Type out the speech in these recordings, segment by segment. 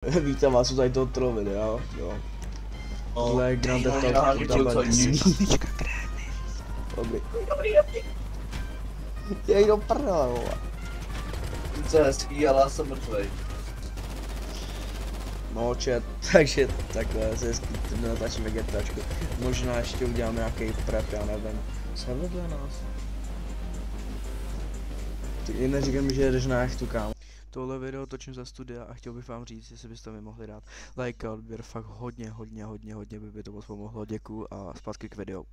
Vítám vás u tady toho troll videa, jo. Tohle je Grand Theft Auto. Dobrý. Jej do prdele, vole. To je hezký, ale já jsem mrtvej. No chat, takže takhle se hezký, natáčíme GTAčko. Možná ještě uděláme nějaký prep, já nevím. Co vedle nás? Ty neříkej mi, že jedeš na jachtu, kámo. Tohle video točím za studia a chtěl bych vám říct, jestli byste mi mohli dát like a odběr, fakt hodně by to moc pomohlo, děkuju a zpátky k videu.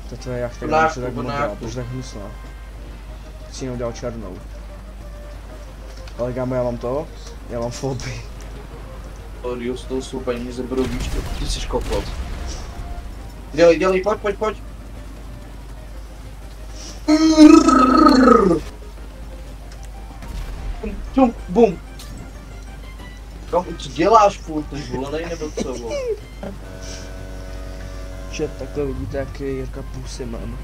Tato je jachta, která se tak modrá, protože tak hnusná. Si jenom dělal černou. Ale kámo, já mám fobii. Jo, z toho jsou peníze, budou víc, ty jsi kokot. Dělej, pojď. Bum. Kam, co děláš furt, ty volenej nebo co? Chat, takhle vidíte, jaký Jirka pusy mám.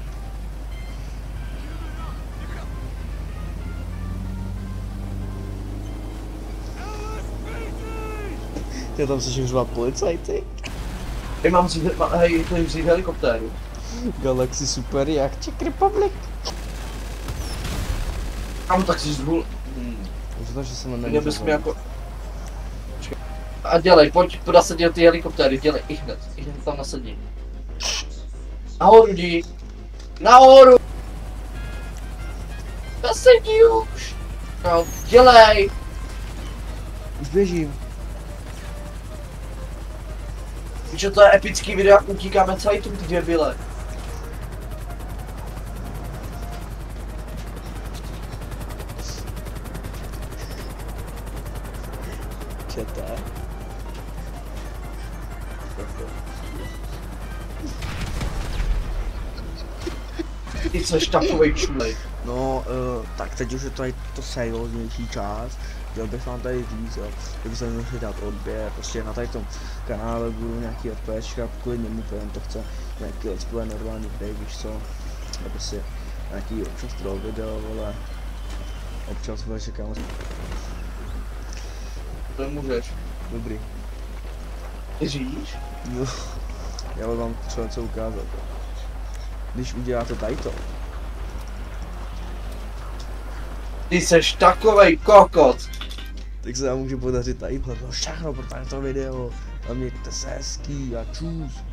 Ty tam slyším řvát policajty. Hej, mám vzít helikoptéru. Galaxy Super jak Czech Republic. Kam tak jsi zvůl? Takže jsem Měl bys mi jako... A dělej, pojď nasadit ty helikoptéry, dělej, i hned tam nasadí. Nahoru jdi! Nahoru! Nasadí už! No, dělej! Už běžím. Víš, to je epický video, jak utíkáme celý tu ty debile. Čete. Ty jsi takovej čulej. No, tak teď už je tady to serióznější část. Chtěl bych vám tady říct, jo, kdyby se měl dát odběr, prostě na tady tom kanále budu nějaký RPčka, kvůli němu jen to chce nějaký let's play normální hry, víš co, nebo si nějaký občas troll video, vole, občas bude čekám. To můžeš. Dobrý. Ty říš? Jo, já vám třeba něco ukázat. Když uděláte tady to. Ty seš takovej kokot. Tak se vám může podařit tadyhle, všechno pro tady to video. A mějte se hezký a čus.